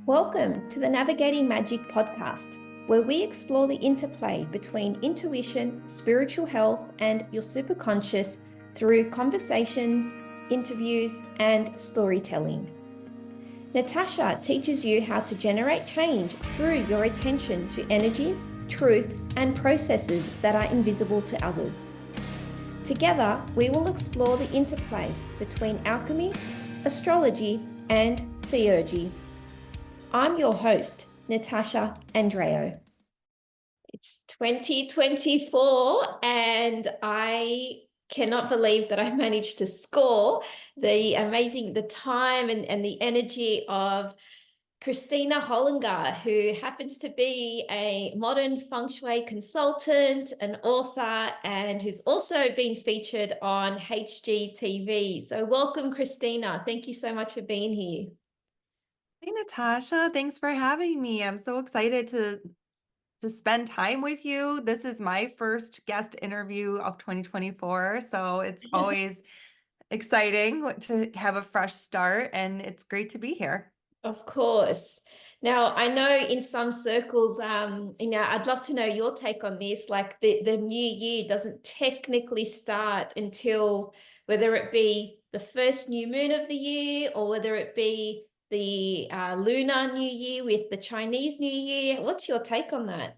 Welcome to the Navigating Magick podcast, where we explore the interplay between intuition, spiritual health, and your superconscious through conversations, interviews, and storytelling. Natasha teaches you how to generate change through your attention to energies, truths, and processes that are invisible to others. Together, we will explore the interplay between alchemy, astrology, and theurgy. I'm your host, Natasha Andreo. It's 2024 and I cannot believe that I managed to score the time and the energy of Kristina Hollinger, who happens to be a modern Feng Shui consultant, an author, and who's also been featured on HGTV. So welcome, Kristina. Thank you so much for being here. Hey, Natasha, thanks for having me. I'm so excited to spend time with you. This is my first guest interview of 2024, so it's always exciting to have a fresh start, and it's great to be here. Of course. Now, I know in some circles, I'd love to know your take on this. Like the new year doesn't technically start until whether it be the first new moon of the year or whether it be the lunar new year with the Chinese New Year. What's your take on that?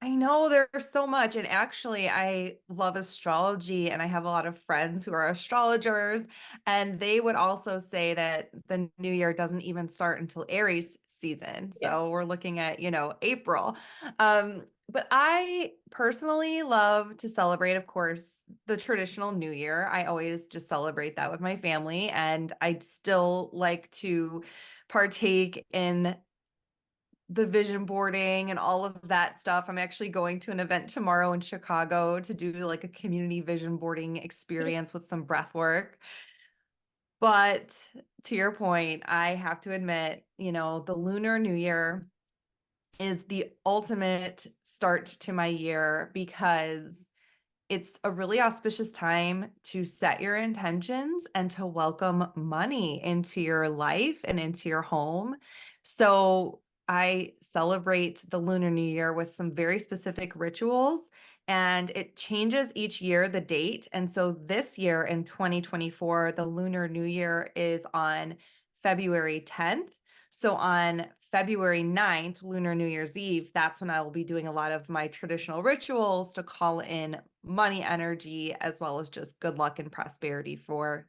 I know there's so much, and actually, I love astrology, and I have a lot of friends who are astrologers, and they would also say that the new year doesn't even start until Aries season. Yeah. So we're looking at, April. But I personally love to celebrate, of course, the traditional New Year. I always just celebrate that with my family, and I'd still like to partake in the vision boarding and all of that stuff. I'm actually going to an event tomorrow in Chicago to do like a community vision boarding experience with some breath work. But to your point, I have to admit, the Lunar New Year is the ultimate start to my year because it's a really auspicious time to set your intentions and to welcome money into your life and into your home. So I celebrate the Lunar New Year with some very specific rituals, and it changes each year, the date. And so this year in 2024, the Lunar New Year is on February 10th. So on February 9th, Lunar New Year's Eve, that's when I will be doing a lot of my traditional rituals to call in money energy, as well as just good luck and prosperity for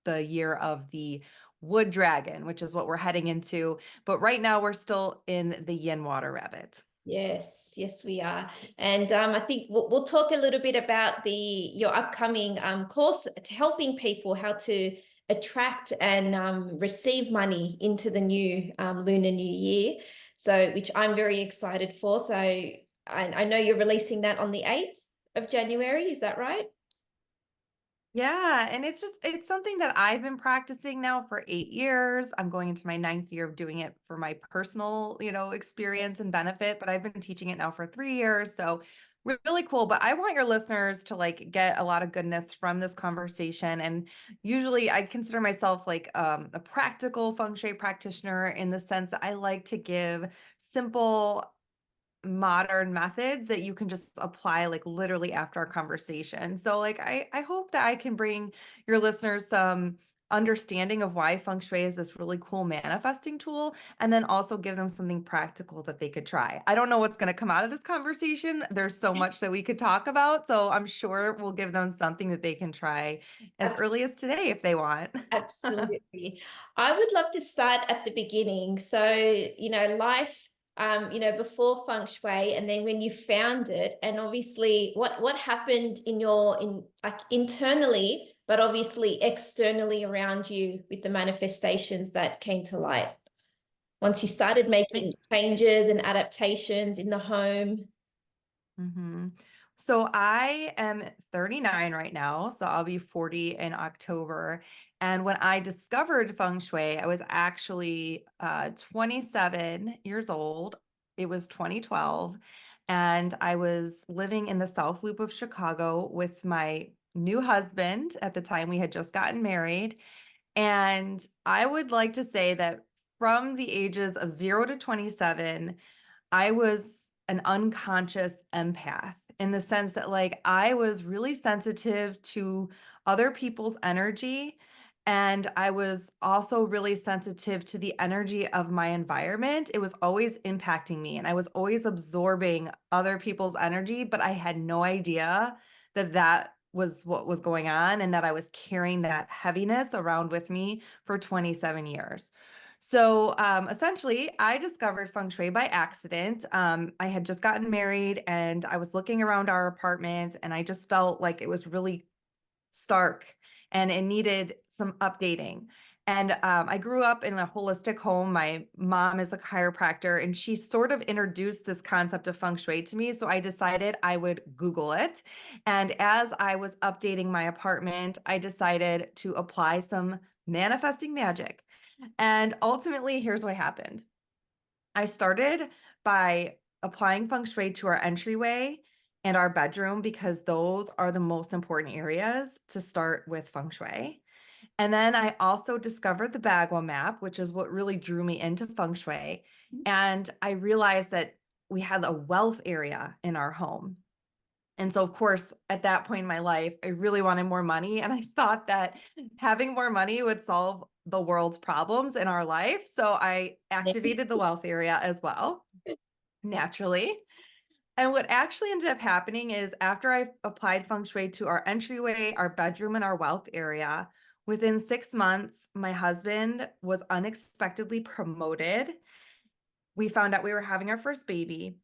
the year of the wood dragon, which is what we're heading into. But right now we're still in the yin water rabbit. Yes, we are. And I think we'll talk a little bit about your upcoming course to helping people how to attract and receive money into the new Lunar New Year. So, which I'm very excited for. So I know you're releasing that on the 8th of January. Is that right? Yeah, and it's something that I've been practicing now for 8 years. I'm going into my 9th year of doing it for my personal, experience and benefit, but I've been teaching it now for 3 years. So really cool. But I want your listeners to like get a lot of goodness from this conversation. And usually I consider myself like a practical feng shui practitioner in the sense that I like to give simple modern methods that you can just apply like literally after our conversation. So like I hope that I can bring your listeners some understanding of why feng shui is this really cool manifesting tool, and then also give them something practical that they could try. I don't know what's going to come out of this conversation. There's so much that we could talk about, so I'm sure we'll give them something that they can try as early as today if they want. Absolutely. I would love to start at the beginning. So, life, before feng shui, and then when you found it, and obviously what happened in like internally, but obviously externally around you with the manifestations that came to light once you started making changes and adaptations in the home. Mm-hmm. So I am 39 right now, so I'll be 40 in October. And when I discovered feng shui, I was actually 27 years old. It was 2012, and I was living in the South Loop of Chicago with my new husband. At the time, we had just gotten married. And I would like to say that from the ages of 0 to 27, I was an unconscious empath in the sense that like I was really sensitive to other people's energy. And I was also really sensitive to the energy of my environment. It was always impacting me and I was always absorbing other people's energy, but I had no idea that that was what was going on and that I was carrying that heaviness around with me for 27 years. So essentially, I discovered Feng Shui by accident. I had just gotten married and I was looking around our apartment and I just felt like it was really stark and it needed some updating. And I grew up in a holistic home. My mom is a chiropractor and she sort of introduced this concept of Feng Shui to me. So I decided I would Google it. And as I was updating my apartment, I decided to apply some manifesting magic. And ultimately, here's what happened. I started by applying Feng Shui to our entryway and our bedroom because those are the most important areas to start with Feng Shui. And then I also discovered the Bagua map, which is what really drew me into Feng Shui. And I realized that we had a wealth area in our home. And so, of course, at that point in my life, I really wanted more money. And I thought that having more money would solve the world's problems in our life. So I activated the wealth area as well, naturally. And what actually ended up happening is after I applied Feng Shui to our entryway, our bedroom, and our wealth area, within 6 months, my husband was unexpectedly promoted. We found out we were having our first baby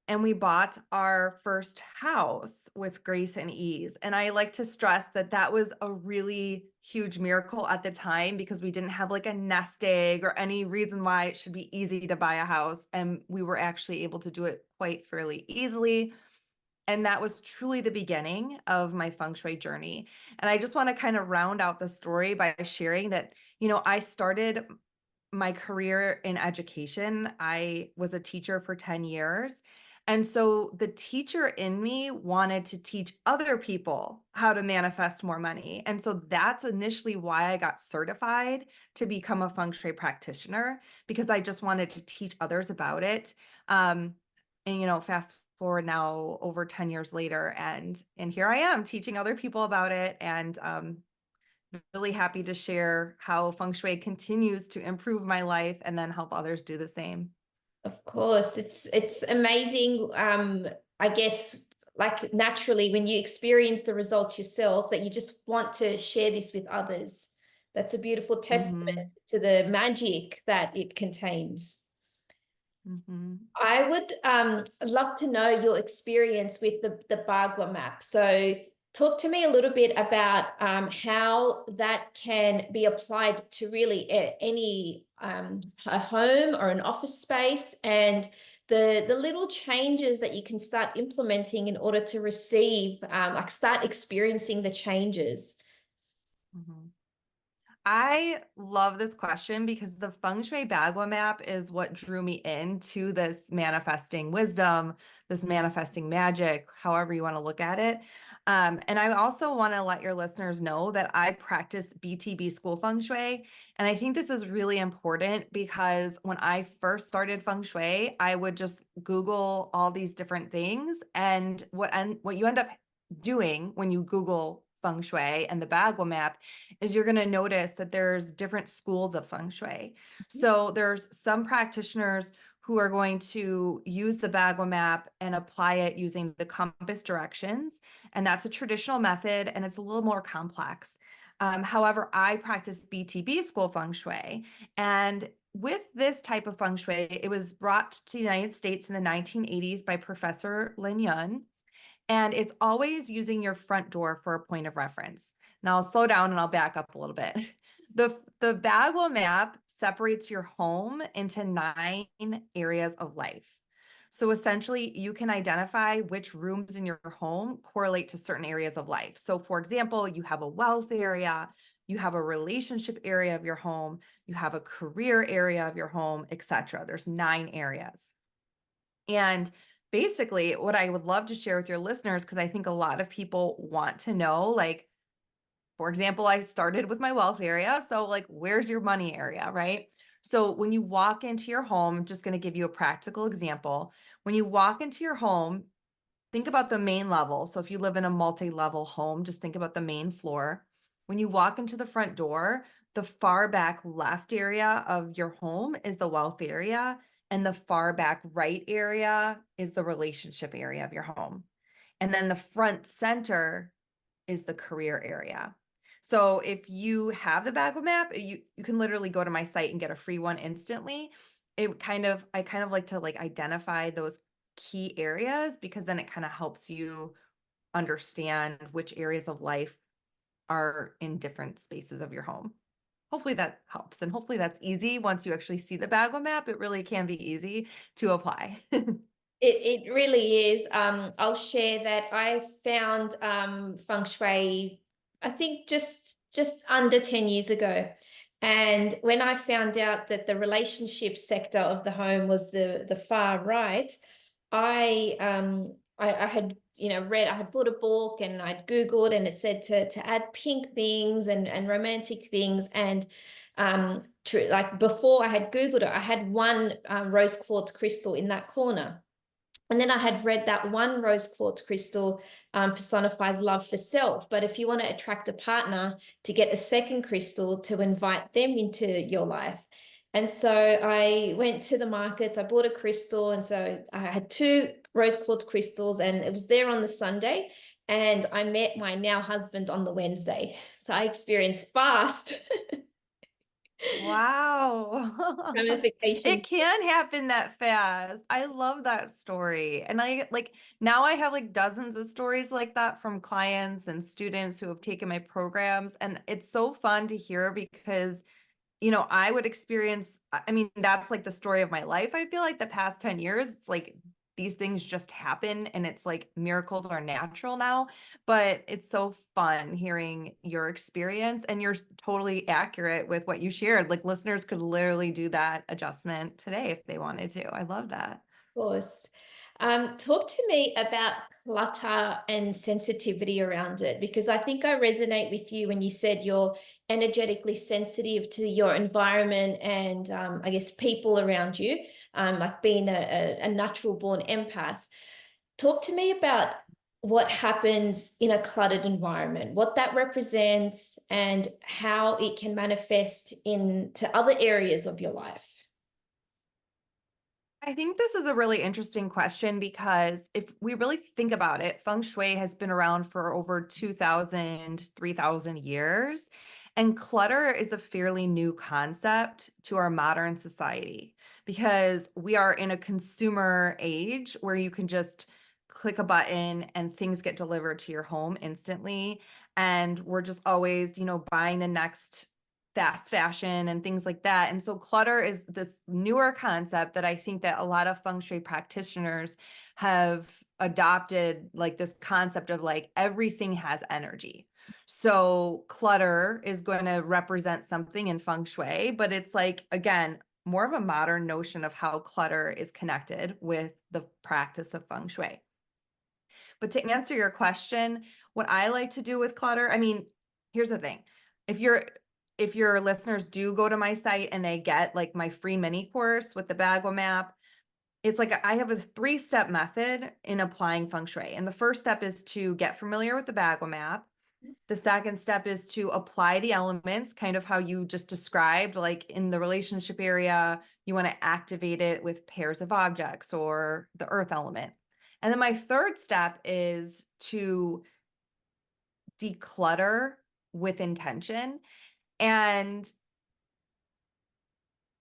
and we bought our first house with grace and ease. And I like to stress that that was a really huge miracle at the time because we didn't have like a nest egg or any reason why it should be easy to buy a house. And we were actually able to do it quite fairly easily. And that was truly the beginning of my Feng Shui journey. And I just want to kind of round out the story by sharing that, I started my career in education. I was a teacher for 10 years. And so the teacher in me wanted to teach other people how to manifest more money. And so that's initially why I got certified to become a Feng Shui practitioner, because I just wanted to teach others about it. And fast forward now over 10 years later, and here I am teaching other people about it. And really happy to share how Feng Shui continues to improve my life and then help others do the same. Of course, it's amazing. I guess like naturally when you experience the results yourself, that you just want to share this with others. That's a beautiful testament Mm-hmm. to the magic that it contains. Mm-hmm. I would love to know your experience with the Bagua map. So talk to me a little bit about how that can be applied to really any a home or an office space, and the little changes that you can start implementing in order to receive, like start experiencing the changes. Mm-hmm. I love this question because the Feng Shui Bagua map is what drew me into this manifesting wisdom, this manifesting magic, however you want to look at it. And I also want to let your listeners know that I practice BTB school Feng Shui. And I think this is really important because when I first started Feng Shui, I would just Google all these different things. And what you end up doing when you Google Feng Shui and the Bagua map is you're going to notice that there's different schools of Feng Shui. So there's some practitioners who are going to use the Bagua map and apply it using the compass directions. And that's a traditional method and it's a little more complex. However, I practice BTB school Feng Shui. And with this type of Feng Shui, it was brought to the United States in the 1980s by Professor Lin Yun. And it's always using your front door for a point of reference. Now I'll slow down and I'll back up a little bit. The Bagua map separates your home into 9 areas of life. So essentially, you can identify which rooms in your home correlate to certain areas of life. So for example, you have a wealth area, you have a relationship area of your home, you have a career area of your home, etc. There's 9 areas. And basically, what I would love to share with your listeners, because I think a lot of people want to know, like, for example, I started with my wealth area. So, like, where's your money area, right? So when you walk into your home, I'm just going to give you a practical example. When you walk into your home, think about the main level. So if you live in a multi-level home, just think about the main floor. When you walk into the front door, the far back left area of your home is the wealth area, and the far back right area is the relationship area of your home. And then the front center is the career area. So if you have the Bagel map, you can literally go to my site and get a free one instantly. I kind of like to like identify those key areas, because then it kind of helps you understand which areas of life are in different spaces of your home. Hopefully that helps. And hopefully that's easy. Once you actually see the Bagel map, it really can be easy to apply. It really is. I'll share that I found Feng Shui, I think just under 10 years ago. And when I found out that the relationship sector of the home was the far right, I had read, I had bought a book and I'd Googled, and it said to add pink things and romantic things. And like before I had Googled it, I had one rose quartz crystal in that corner. And then I had read that one rose quartz crystal personifies love for self. But if you want to attract a partner, to get a second crystal to invite them into your life. And so I went to the markets, I bought a crystal. And so I had two rose quartz crystals, and it was there on the Sunday. And I met my now husband on the Wednesday. So I experienced fast Wow. ramifications. It can happen that fast. I love that story. And I like now I have like dozens of stories like that from clients and students who have taken my programs. And it's so fun to hear because I would experience, I mean, that's like the story of my life. I feel like the past 10 years, it's like these things just happen and it's like miracles are natural now. But it's so fun hearing your experience, and you're totally accurate with what you shared. Like listeners could literally do that adjustment today if they wanted to. I love that. Course. Talk to me about clutter and sensitivity around it, because I think I resonate with you when you said you're energetically sensitive to your environment and I guess people around you, like being a natural born empath. Talk to me about what happens in a cluttered environment, what that represents, and how it can manifest into other areas of your life. I think this is a really interesting question because if we really think about it, Feng Shui has been around for over 2,000, 3,000 years. And clutter is a fairly new concept to our modern society because we are in a consumer age where you can just click a button and things get delivered to your home instantly. And we're just always, buying the next fast fashion and things like that. And so clutter is this newer concept that I think that a lot of feng shui practitioners have adopted, like this concept of like everything has energy. So clutter is going to represent something in feng shui, but it's like, again, more of a modern notion of how clutter is connected with the practice of feng shui. But to answer your question, what I like to do with clutter, I mean, here's the thing. If your listeners do go to my site and they get like my free mini course with the Bagel map, it's like I have a 3-step method in applying feng shui. And the first step is to get familiar with the Bagel map. The second step is to apply the elements, kind of how you just described, like in the relationship area, you want to activate it with pairs of objects or the earth element. And then my third step is to declutter with intention. And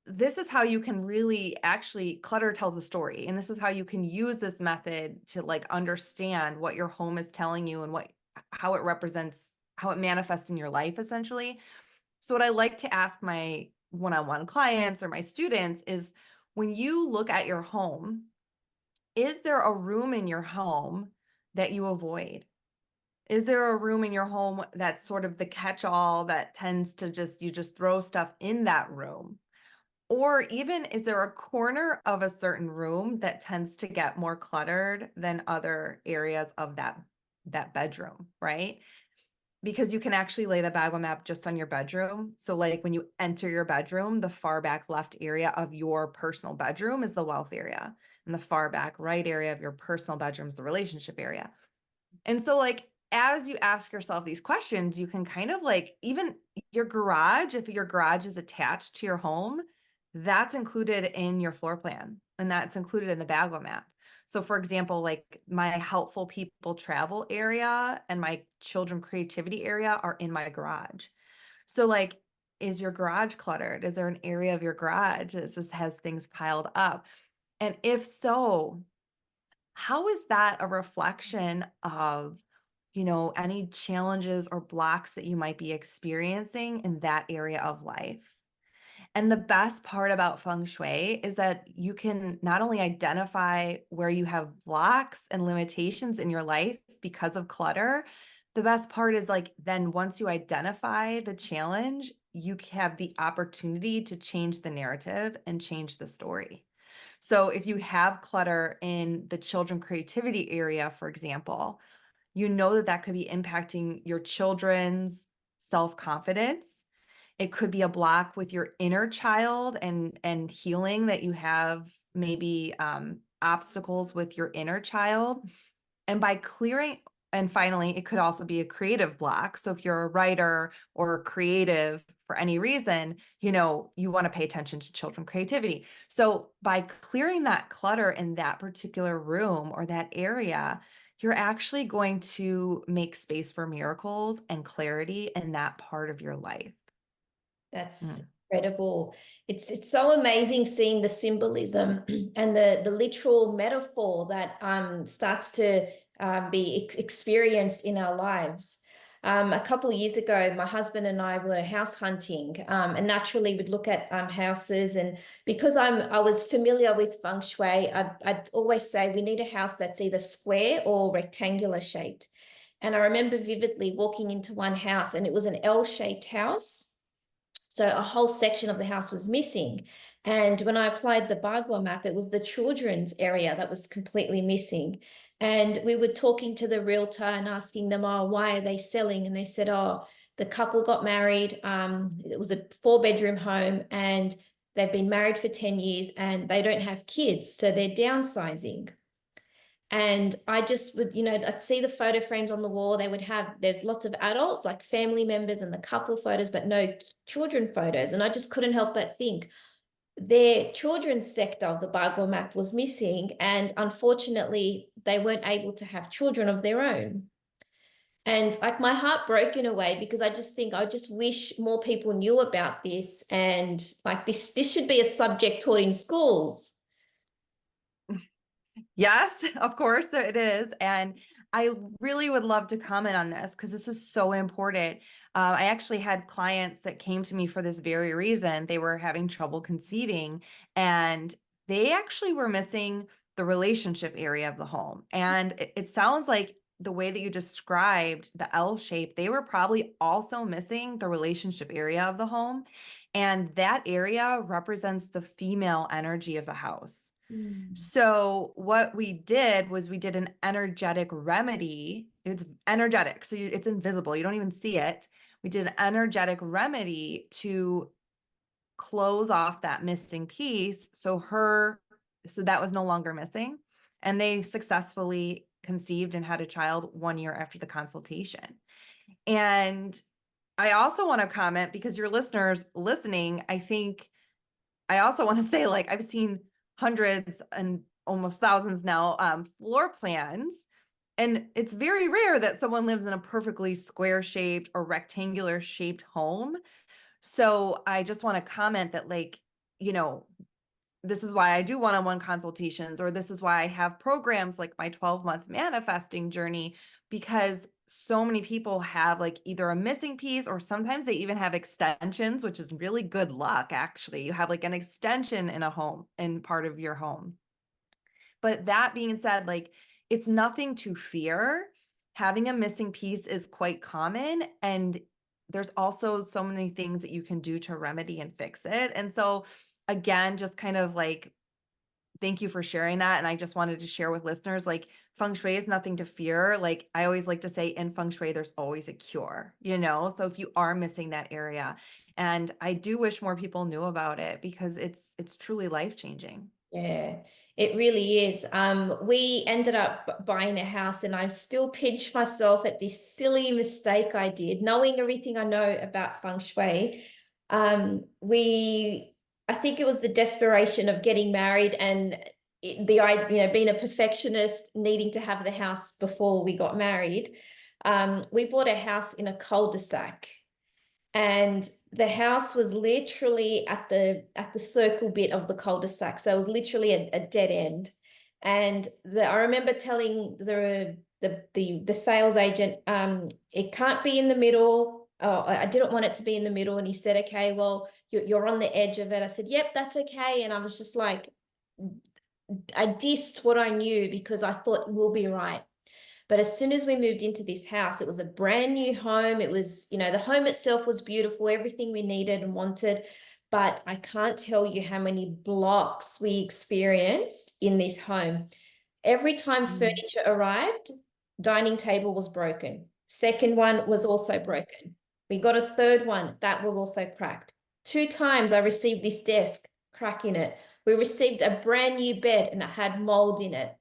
this is how you can really actually clutter tells a story. And this is how you can use this method to like understand what your home is telling you and how it represents, how it manifests in your life essentially. So what I like to ask my one-on-one clients or my students is, when you look at your home, is there a room in your home that you avoid? Is there a room in your home that's sort of the catch-all that tends to you just throw stuff in that room? Or even is there a corner of a certain room that tends to get more cluttered than other areas of that bedroom, right? because you can actually lay the Bagua map just on your bedroom. So like when you enter your bedroom, the far back left area of your personal bedroom is the wealth area. And the far back right area of your personal bedroom is the relationship area. And so like as you ask yourself these questions, you can kind of like even your garage, if your garage is attached to your home, that's included in your floor plan and that's included in the Bagua map. So for example, like my helpful people travel area and my children creativity area are in my garage. So like, is your garage cluttered? Is there an area of your garage that just has things piled up? And if so, how is that a reflection of, any challenges or blocks that you might be experiencing in that area of life? And the best part about Feng Shui is that you can not only identify where you have blocks and limitations in your life because of clutter, the best part is like, then once you identify the challenge, you have the opportunity to change the narrative and change the story. So if you have clutter in the children creativity area, for example, you know that that could be impacting your children's self-confidence. It could be a block with your inner child and healing that you have maybe obstacles with your inner child. And by clearing, and finally, it could also be a creative block. So if you're a writer or creative for any reason, you want to pay attention to children creativity. So by clearing that clutter in that particular room or that area, you're actually going to make space for miracles and clarity in that part of your life. That's incredible. It's so amazing seeing the symbolism and the literal metaphor that starts to be experienced in our lives. A couple of years ago, my husband and I were house hunting, and naturally we'd look at houses. And because I was familiar with Feng Shui, I'd always say we need a house that's either square or rectangular shaped. And I remember vividly walking into one house, and it was an L-shaped house. So a whole section of the house was missing. And when I applied the Bagua map, it was the children's area that was completely missing. And we were talking to the realtor and asking them, oh, why are they selling? And they said, oh, the couple got married. It was a 4-bedroom home and they've been married for 10 years and they don't have kids. So they're downsizing. And I just would, I'd see the photo frames on the wall. There's lots of adults, like family members and the couple photos, but no children photos. And I just couldn't help but think their children's sector of the Bagua map was missing. And unfortunately, they weren't able to have children of their own. And like my heart broke in a way because I just wish more people knew about this. And like this should be a subject taught in schools. Yes, of course it is. And I really would love to comment on this because this is so important. I actually had clients that came to me for this very reason. They were having trouble conceiving and they actually were missing the relationship area of the home. And it sounds like the way that you described the L shape, they were probably also missing the relationship area of the home. And that area represents the female energy of the house. So what we did was we did an energetic remedy. It's energetic, so it's invisible. You don't even see it. We did an energetic remedy to close off that missing piece. So that was no longer missing. And they successfully conceived and had a child 1 year after the consultation. And I also want to comment because your listeners listening, I also want to say, like, I've seen hundreds and almost thousands now floor plans. And it's very rare that someone lives in a perfectly square shaped or rectangular shaped home. So I just want to comment that, like, this is why I do one-on-one consultations, or this is why I have programs like my 12-month manifesting journey, because so many people have like either a missing piece or sometimes they even have extensions, which is really good luck. Actually, you have like an extension in a home, in part of your home. But that being said, like, it's nothing to fear. Having a missing piece is quite common. And there's also so many things that you can do to remedy and fix it. And so again, just kind of like thank you for sharing that. And I just wanted to share with listeners, like, Feng Shui is nothing to fear. Like, I always like to say, in Feng Shui, there's always a cure, So if you are missing that area, and I do wish more people knew about it because it's truly life-changing. Yeah, it really is. We ended up buying a house, and I still pinch myself at this silly mistake I did, knowing everything I know about feng shui. I think it was the desperation of getting married and being a perfectionist, needing to have the house before we got married. We bought a house in a cul-de-sac, and the house was literally at the circle bit of the cul-de-sac, so it was literally a dead end. And I remember telling the sales agent, it can't be in the middle. Oh, I didn't want it to be in the middle, and he said, okay, well, you're on the edge of it. I said, yep, that's okay. And I was just like, I dissed what I knew because I thought we'll be right. But as soon as we moved into this house, it was a brand new home. It was, the home itself was beautiful, everything we needed and wanted. But I can't tell you how many blocks we experienced in this home. Every time Mm. furniture arrived, dining table was broken. Second one was also broken. We got a third one that was also cracked. Two times I received this desk, crack in it. We received a brand new bed and it had mold in it.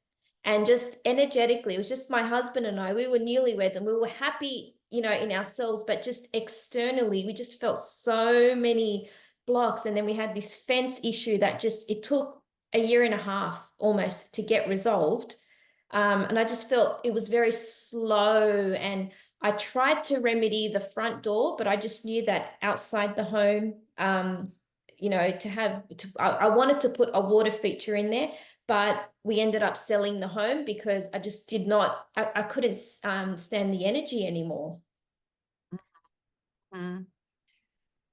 And just energetically, it was just my husband and I. We were newlyweds and we were happy, in ourselves, but just externally, we just felt so many blocks. And then we had this fence issue that it took a year and a half almost to get resolved. And I just felt it was very slow. And I tried to remedy the front door, but I just knew that outside the home, I wanted to put a water feature in there, but we ended up selling the home because I just did not, I couldn't stand the energy anymore. Mhm.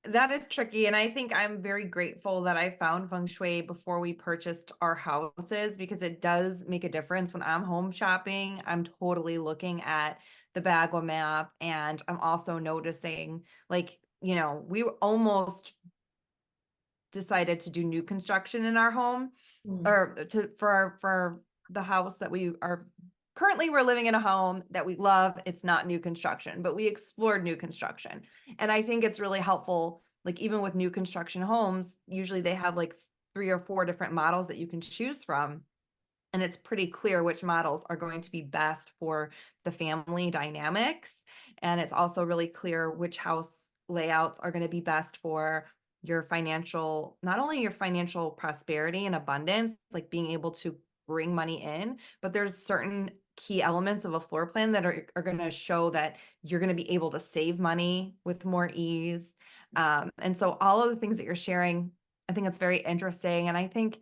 That is tricky. And I think I'm very grateful that I found Feng Shui before we purchased our houses because it does make a difference when I'm home shopping. I'm totally looking at the Bagua map, and I'm also noticing, like, we almost decided to do new construction in our home, Mm. or for the house that we are currently, we're living in a home that we love. It's not new construction, but we explored new construction. And I think it's really helpful, like, even with new construction homes, usually they have like 3 or 4 different models that you can choose from. And it's pretty clear which models are going to be best for the family dynamics. And it's also really clear which house layouts are going to be best for your financial, not only your financial prosperity and abundance, like being able to bring money in, but there's certain key elements of a floor plan that are going to show that you're going to be able to save money with more ease. And so all of the things that you're sharing, I think it's very interesting. And I think,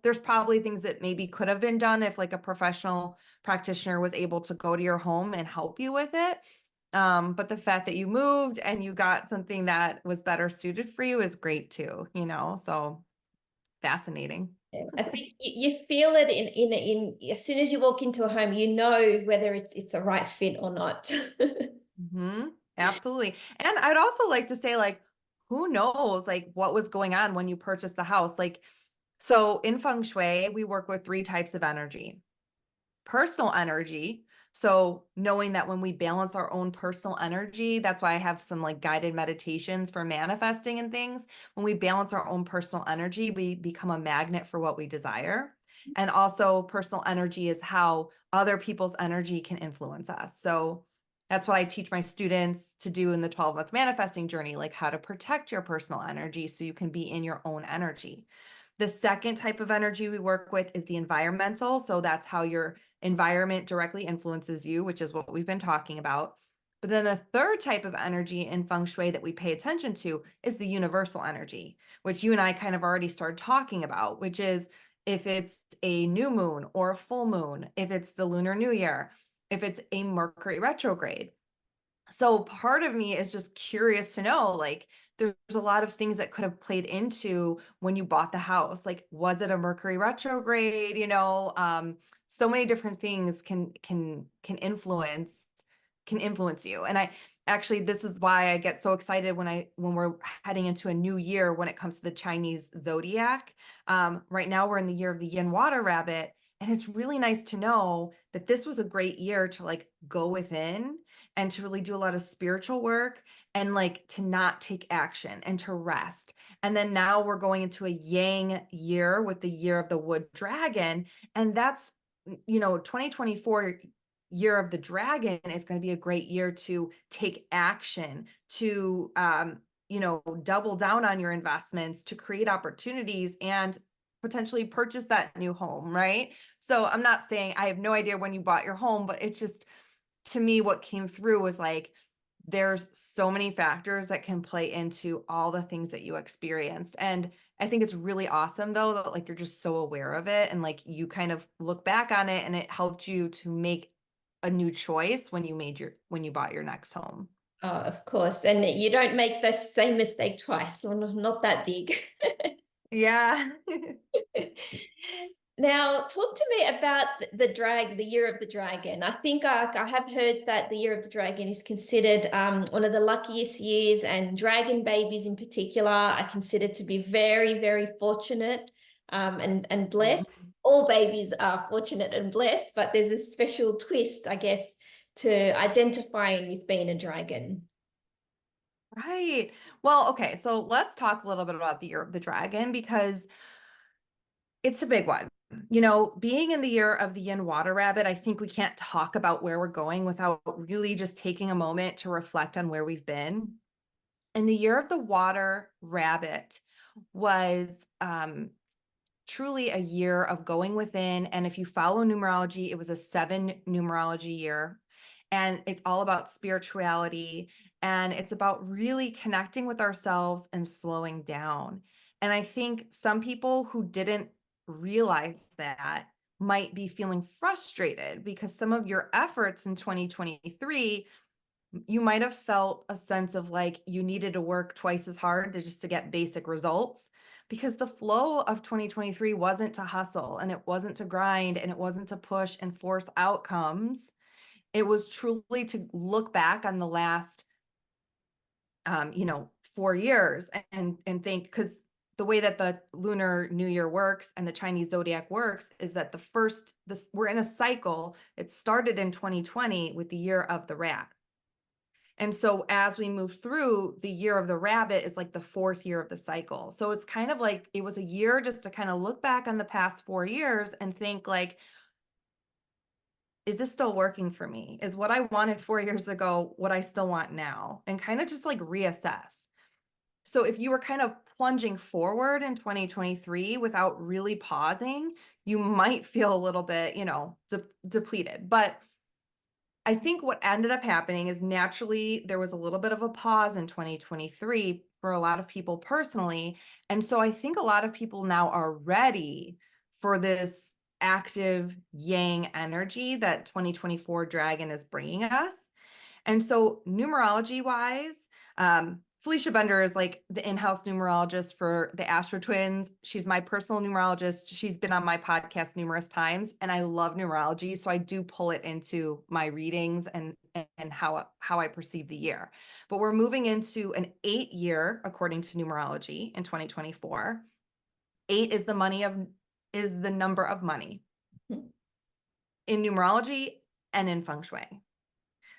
there's probably things that maybe could have been done if like a professional practitioner was able to go to your home and help you with it. But the fact that you moved and you got something that was better suited for you is great too, so fascinating. I think you feel it in as soon as you walk into a home, you know whether it's a right fit or not. Absolutely. And I'd also like to say, like, who knows, like, what was going on when you purchased the house? Like, so in Feng Shui, we work with 3 types of energy. Personal energy. So knowing that when we balance our own personal energy, that's why I have some like guided meditations for manifesting and things. When we balance our own personal energy, we become a magnet for what we desire. And also personal energy is how other people's energy can influence us. So that's what I teach my students to do in the 12-month manifesting journey, like how to protect your personal energy so you can be in your own energy. The second type of energy we work with is the environmental. So that's how your environment directly influences you, which is what we've been talking about. But then the third type of energy in Feng Shui that we pay attention to is the universal energy, which you and I kind of already started talking about, which is if it's a new moon or a full moon, if it's the Lunar New Year, if it's a Mercury retrograde. So part of me is just curious to know, like, there's a lot of things that could have played into when you bought the house. Like, was it a Mercury retrograde? So many different things can influence can influence you. And I actually, this is why I get so excited when we're heading into a new year when it comes to the Chinese zodiac. Right now we're in the year of the yin water rabbit. And it's really nice to know that this was a great year to like go within and to really do a lot of spiritual work and like to not take action and to rest. And then now we're going into a yang year with the year of the wood dragon. And that's, 2024 year of the dragon is going to be a great year to take action, to, double down on your investments, to create opportunities and potentially purchase that new home, right? So I'm not saying, I have no idea when you bought your home, but it's just, to me, what came through was like, there's so many factors that can play into all the things that you experienced. And I think it's really awesome though, that like, you're just so aware of it. And like, you kind of look back on it and it helped you to make a new choice when you bought your next home. Oh, of course. And you don't make the same mistake twice, or not that big. Yeah. Now, talk to me about the year of the dragon. I think I have heard that the year of the dragon is considered one of the luckiest years, and dragon babies in particular are considered to be very, very fortunate and blessed. Mhm. All babies are fortunate and blessed, but there's a special twist, I guess, to identifying with being a dragon. Right. Well, okay. So let's talk a little bit about the year of the dragon because it's a big one. Being in the year of the yin water rabbit, I think we can't talk about where we're going without really just taking a moment to reflect on where we've been. And the year of the water rabbit was truly a year of going within. And if you follow numerology, it was a 7 numerology year. And it's all about spirituality. And it's about really connecting with ourselves and slowing down. And I think some people who didn't realize that might be feeling frustrated because some of your efforts in 2023, you might have felt a sense of like you needed to work twice as hard to get basic results, because the flow of 2023 wasn't to hustle and it wasn't to grind and it wasn't to push and force outcomes. It was truly to look back on the last 4 years and think, because the way that the lunar new year works and the Chinese zodiac works is that we're in a cycle. It started in 2020 with the year of the rat. And so as we move through, the year of the rabbit is like the 4th year of the cycle. So it's kind of like it was a year just to kind of look back on the past 4 years and think like, is this still working for me? Is what I wanted 4 years ago what I still want now? And kind of just like reassess. So if you were kind of plunging forward in 2023 without really pausing, you might feel a little bit, depleted. But I think what ended up happening is naturally there was a little bit of a pause in 2023 for a lot of people personally. And so I think a lot of people now are ready for this active yang energy that 2024 dragon is bringing us. And so numerology wise, Felicia Bender is like the in-house numerologist for the Astro Twins. She's my personal numerologist. She's been on my podcast numerous times, and I love numerology. So I do pull it into my readings and how I perceive the year. But we're moving into an 8 year, according to numerology, in 2024. 8 is the number of money in numerology and in Feng Shui.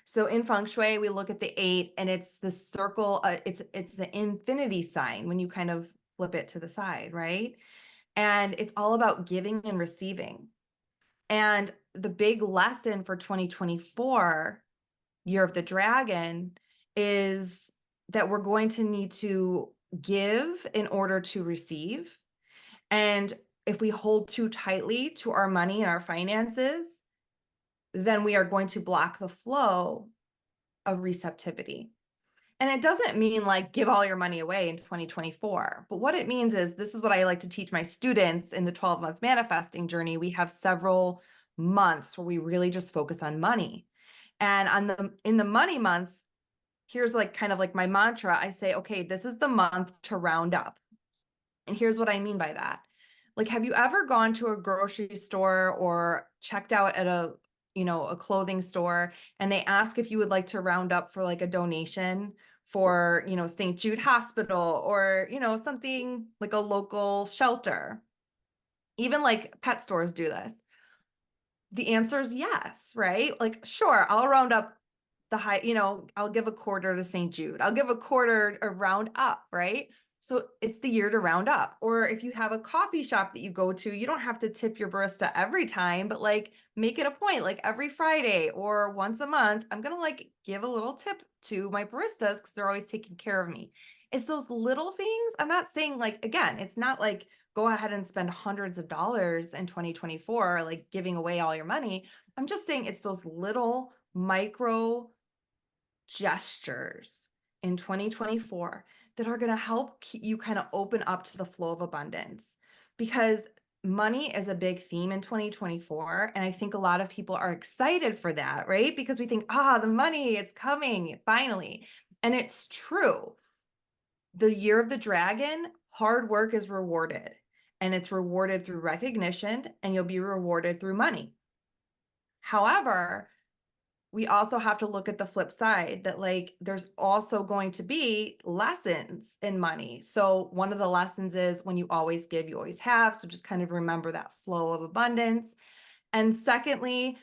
So in Feng Shui, we look at the 8 and it's the circle, it's the infinity sign when you kind of flip it to the side, right? And it's all about giving and receiving. And the big lesson for 2024, Year of the Dragon, is that we're going to need to give in order to receive. And if we hold too tightly to our money and our finances, then we are going to block the flow of receptivity. And it doesn't mean like give all your money away in 2024. But what it means is, this is what I like to teach my students in the 12-month manifesting journey. We have several months where we really just focus on money. And in the money months, here's like kind of like my mantra. I say, okay, this is the month to round up. And here's what I mean by that. Like, have you ever gone to a grocery store or checked out at a a clothing store, and they ask if you would like to round up for like a donation for, St. Jude Hospital, or, something like a local shelter. Even like pet stores do this. The answer is yes, right? Like, sure, I'll round up the high, I'll give a quarter to St. Jude. I'll give a quarter or round up, right? So it's the year to round up. Or if you have a coffee shop that you go to, you don't have to tip your barista every time, but like make it a point, like every Friday or once a month, I'm going to like give a little tip to my baristas because they're always taking care of me. It's those little things. I'm not saying like, again, it's not like go ahead and spend hundreds of dollars in 2024, like giving away all your money. I'm just saying it's those little micro gestures in 2024 that are going to help you kind of open up to the flow of abundance, because money is a big theme in 2024. And I think a lot of people are excited for that, right? Because we think, the money, it's coming finally. And it's true. The year of the dragon, hard work is rewarded, and it's rewarded through recognition, and you'll be rewarded through money. However, we also have to look at the flip side that like there's also going to be lessons in money. So one of the lessons is when you always give, you always have. So just kind of remember that flow of abundance. And secondly,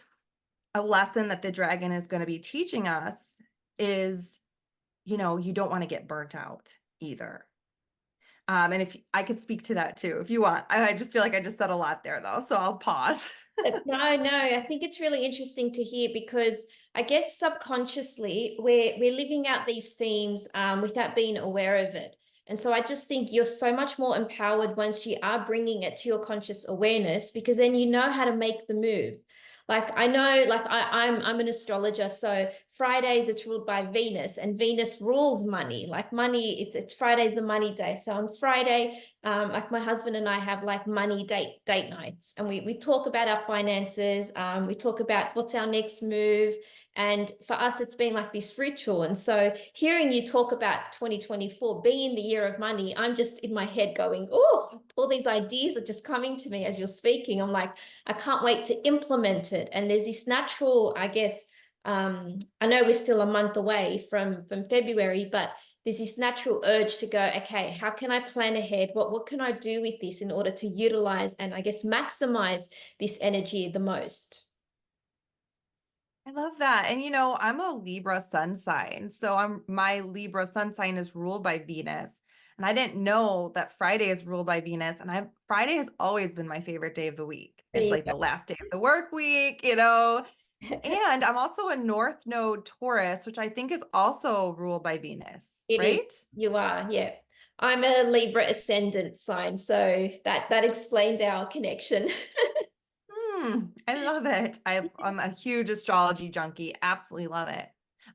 a lesson that the dragon is going to be teaching us is, you don't want to get burnt out either. And if I could speak to that too, if you want. I just feel like I just said a lot there though, so I'll pause. No, I think it's really interesting to hear, because I guess subconsciously we're living out these themes without being aware of it. And so I just think you're so much more empowered once you are bringing it to your conscious awareness, because then you know how to make the move. Like I know, like I'm an astrologer, so Fridays it's ruled by Venus, and Venus rules money. Like money, it's Friday's the money day. So on Friday, like my husband and I have like money date nights, and we talk about our finances. We talk about what's our next move, and for us it's been like this ritual. And so hearing you talk about 2024 being the year of money, I'm just in my head going, oh, all these ideas are just coming to me as you're speaking. I'm like, I can't wait to implement it. And there's this natural, I guess, I know we're still a month away from February, but there's this natural urge to go, okay, how can I plan ahead? What can I do with this in order to utilize and I guess maximize this energy the most? I love that. And I'm a Libra sun sign. So my Libra sun sign is ruled by Venus. And I didn't know that Friday is ruled by Venus. And Friday has always been my favorite day of the week. There It's you like the last day of the work week. go. And I'm also a North Node Taurus, which I think is also ruled by Venus, It is. right? You are, yeah. I'm a Libra ascendant sign, so that explains our connection. I love it. I'm a huge astrology junkie. Absolutely love it.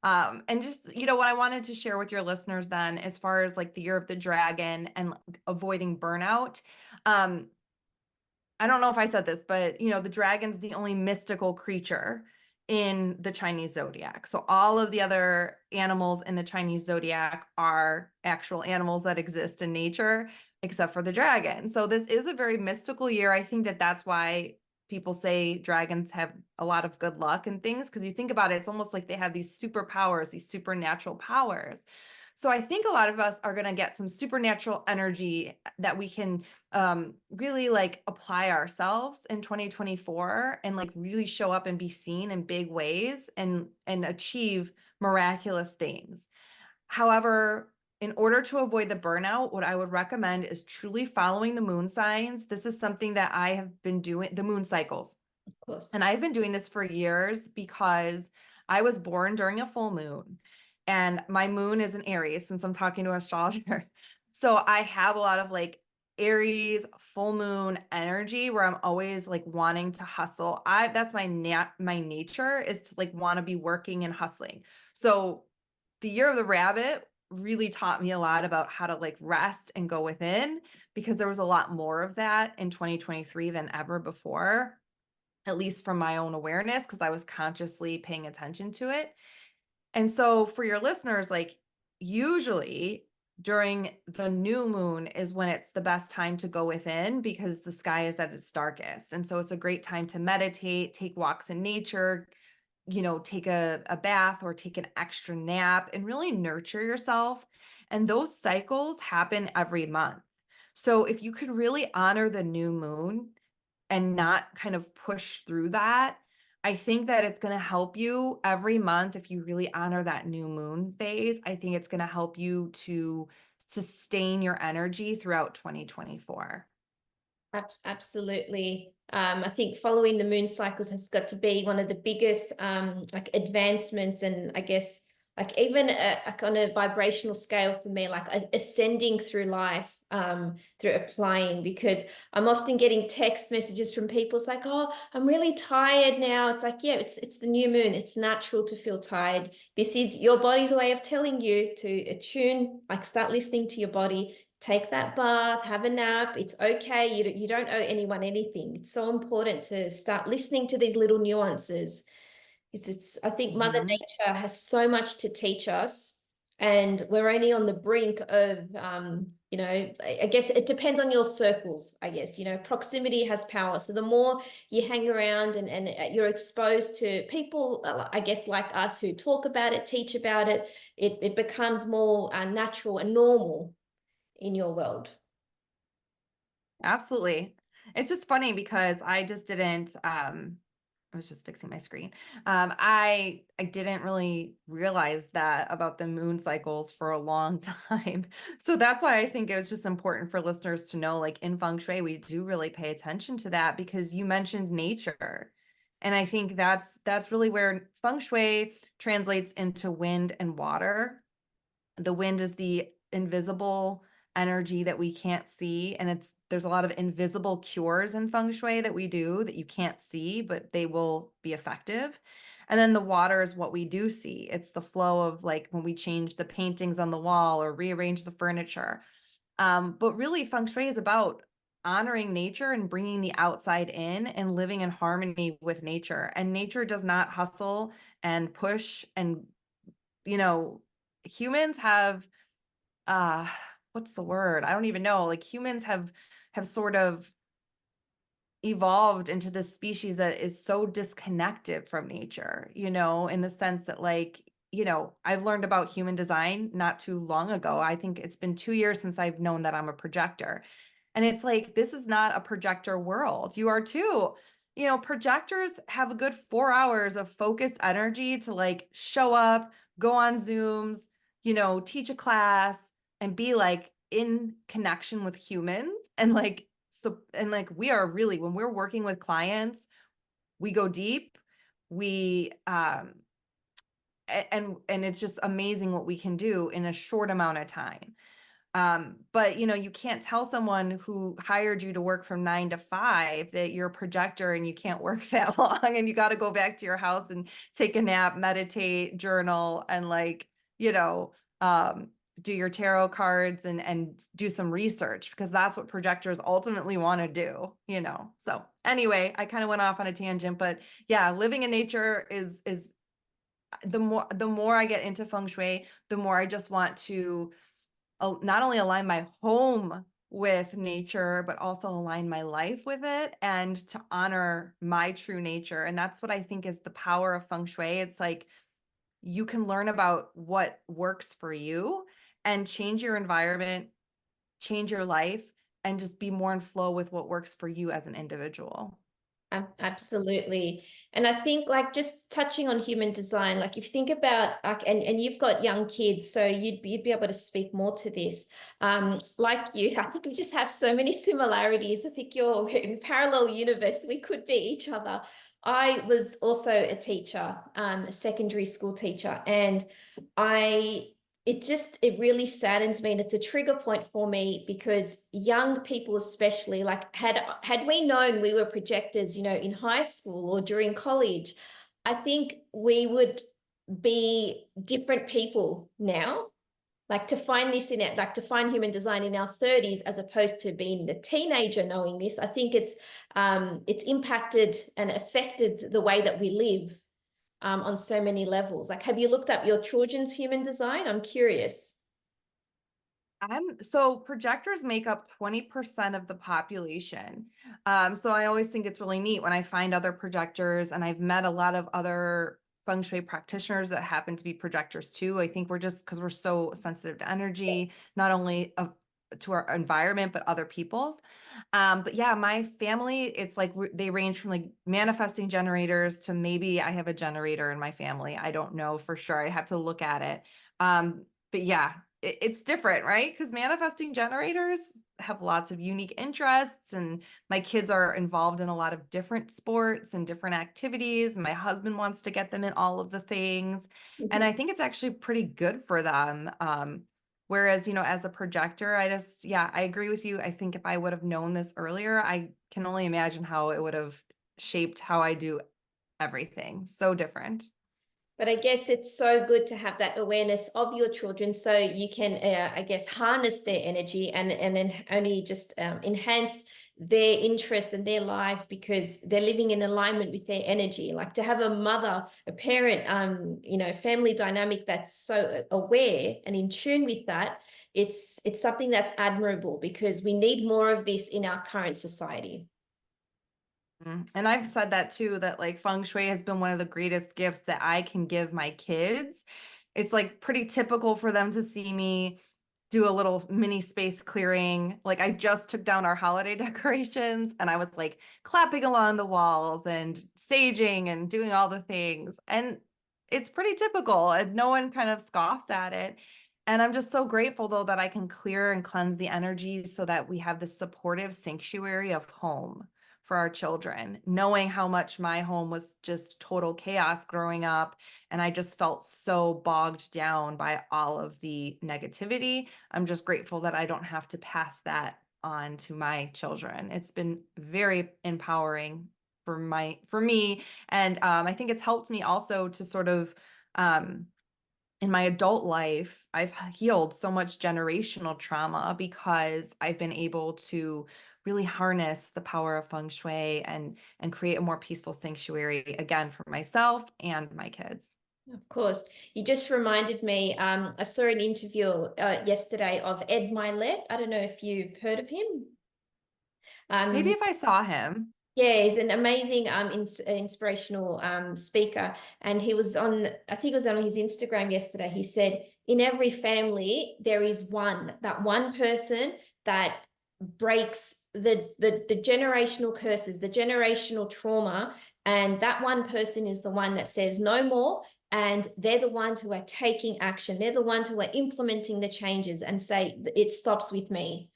And just, what I wanted to share with your listeners then, as far as like the year of the dragon and like, avoiding burnout. Um, I don't know if I said this, but the dragon's the only mystical creature in the Chinese zodiac. So all of the other animals in the Chinese zodiac are actual animals that exist in nature, except for the dragon. So this is a very mystical year. I think that that's why people say dragons have a lot of good luck and things, because you think about it, it's almost like they have these superpowers, these supernatural powers. So I think a lot of us are going to get some supernatural energy that we can really like apply ourselves in 2024 and like really show up and be seen in big ways and achieve miraculous things. However, in order to avoid the burnout, what I would recommend is truly following the moon signs. This is something that I have been doing, the moon cycles. Of course. And I've been doing this for years because I was born during a full moon, and my moon is in Aries, since I'm talking to an astrologer. So I have a lot of like Aries full moon energy where I'm always like wanting to hustle. That's my nature is to like want to be working and hustling. So the year of the rabbit really taught me a lot about how to like rest and go within, because there was a lot more of that in 2023 than ever before, at least from my own awareness, because I was consciously paying attention to it. And so for your listeners, like usually during the new moon is when it's the best time to go within because the sky is at its darkest. And so it's a great time to meditate, take walks in nature, take a bath or take an extra nap and really nurture yourself. And those cycles happen every month. So if you could really honor the new moon and not kind of push through that, I think that it's going to help you every month. If you really honor that new moon phase, I think it's going to help you to sustain your energy throughout 2024. Absolutely. I think following the moon cycles has got to be one of the biggest like advancements, and I guess like even like on a vibrational scale for me, like ascending through life through applying, because I'm often getting text messages from people. It's like, oh, I'm really tired now. It's like, yeah, it's the new moon. It's natural to feel tired. This is your body's way of telling you to attune, like start listening to your body. Take that bath, have a nap. It's okay. You don't owe anyone anything. It's so important to start listening to these little nuances. It's I think Mother Mhm. Nature has so much to teach us, and we're only on the brink of I guess it depends on your circles. I guess, proximity has power. So the more you hang around and you're exposed to people, I guess like us, who talk about it, teach about it, it becomes more natural and normal in your world. Absolutely. It's just funny because I just didn't I was just fixing my screen. I didn't really realize that about the moon cycles for a long time. So that's why I think it was just important for listeners to know, like in Feng Shui, we do really pay attention to that because you mentioned nature. And I think that's really where Feng Shui translates into wind and water. The wind is the invisible energy that we can't see, and there's a lot of invisible cures in feng shui that we do that you can't see, but they will be effective. And then the water is what we do see. It's the flow of, like, when we change the paintings on the wall or rearrange the furniture. But really feng shui is about honoring nature and bringing the outside in and living in harmony with nature. And nature does not hustle and push, and humans have uh what's the word? I don't even know. Like, humans have sort of evolved into this species that is so disconnected from nature, in the sense that, like, I've learned about human design not too long ago. I think it's been 2 years since I've known that I'm a projector. And it's like, this is not a projector world. You are too. Projectors have a good 4 hours of focused energy to, like, show up, go on Zooms, teach a class and be, like, in connection with humans. And like, so, and like, we are really, when we're working with clients, we go deep. We and it's just amazing what we can do in a short amount of time. But you can't tell someone who hired you to work from 9 to 5 that you're a projector and you can't work that long, and you got to go back to your house and take a nap, meditate, journal, and, like, um, do your tarot cards and do some research, because that's what projectors ultimately want to do. So anyway, I kind of went off on a tangent, but yeah, living in nature is the more I get into feng shui, the more I just want to not only align my home with nature, but also align my life with it and to honor my true nature. And that's what I think is the power of feng shui. It's like, you can learn about what works for you and change your environment, change your life, and just be more in flow with what works for you as an individual. Absolutely. And I think, like, just touching on human design, like if you think about like, and you've got young kids, so you'd be able to speak more to this. Like you, I think we just have so many similarities. I think you're in parallel universe. We could be each other. I was also a teacher, a secondary school teacher, and I it really saddens me, and it's a trigger point for me, because young people especially, like, had we known we were projectors, in high school or during college, I think we would be different people now. Like, to find this in it, like to find human design in our 30s as opposed to being the teenager knowing this, I think it's impacted and affected the way that we live on so many levels. Like, have you looked up your children's human design? I'm curious. So projectors make up 20% of the population. So I always think it's really neat when I find other projectors, and I've met a lot of other Feng Shui practitioners that happen to be projectors too. I think we're just because we're so sensitive to energy, not only to our environment, but other people's. But yeah, my family, it's like they range from like manifesting generators to maybe I have a generator in my family. I don't know for sure. I have to look at it. But yeah, it's different, right? Because manifesting generators have lots of unique interests, and my kids are involved in a lot of different sports and different activities. My husband wants to get them in all of the things. And I think it's actually pretty good for them. Whereas, as a projector, yeah, I agree with you. I think if I would have known this earlier, I can only imagine how it would have shaped how I do everything. So different. But I guess it's so good to have that awareness of your children so you can, I guess, harness their energy and then only just enhance their interest in their life because they're living in alignment with their energy. Like to have a mother, a parent, family dynamic that's so aware and in tune with that, it's something that's admirable because we need more of this in our current society. And I've said that too, that like Feng Shui has been one of the greatest gifts that I can give my kids. It's like pretty typical for them to see me do a little mini space clearing. Like I just took down our holiday decorations and I was like clapping along the walls and saging and doing all the things. And it's pretty typical and no one kind of scoffs at it. And I'm just so grateful though that I can clear and cleanse the energy so that we have this supportive sanctuary of home for our children, knowing how much my home was just total chaos growing up. And I just felt so bogged down by all of the negativity. I'm just grateful that I don't have to pass that on to my children. It's been very empowering for me. And I think it's helped me also to sort of in my adult life, I've healed so much generational trauma because I've been able to really harness the power of feng shui and create a more peaceful sanctuary again for myself and my kids. Of course. You just reminded me, I saw an interview yesterday of Ed Milet. I don't know if you've heard of him. Maybe Um, if I saw him. yeah, he's an amazing inspirational speaker. And he was on, I think it was on his Instagram yesterday. He said, in every family, there is that one person that breaks the generational curses, the generational trauma. And that one person is the one that says no more. And they're the ones who are taking action. They're the ones who are implementing the changes and say, it stops with me.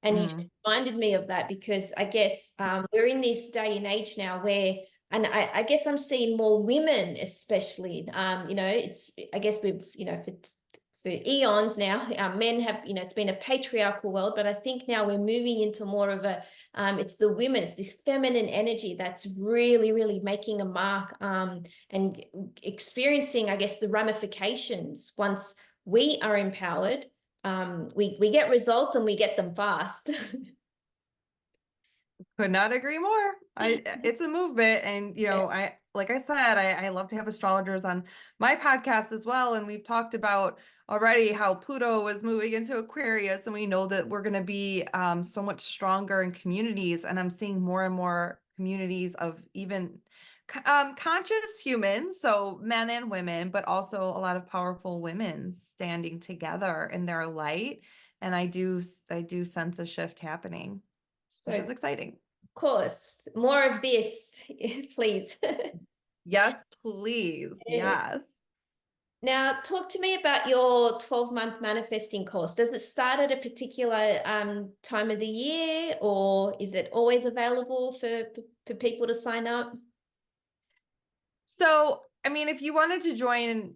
And you Mm. reminded me of that because I guess we're in this day and age now where, and I guess I'm seeing more women, especially, it's, I guess we've, for eons now, men have, it's been a patriarchal world, but I think now we're moving into more of it's the women, it's this feminine energy that's really, really making a mark and experiencing, I guess, the ramifications once we are empowered. We get results and we get them fast. Could not agree more. It's a movement, and I like I said, I love to have astrologers on my podcast as well, and we've talked about already how Pluto was moving into Aquarius, and we know that we're going to be so much stronger in communities, and I'm seeing more and more communities of even conscious humans, so men and women, but also a lot of powerful women standing together in their light, and I do sense a shift happening, So, which of is exciting. course, more of this, please. Yes, please. Yes. Now, talk to me about your 12-month manifesting course. Does it start at a particular time of the year, or is it always available for people to sign up? So, I mean, if you wanted to join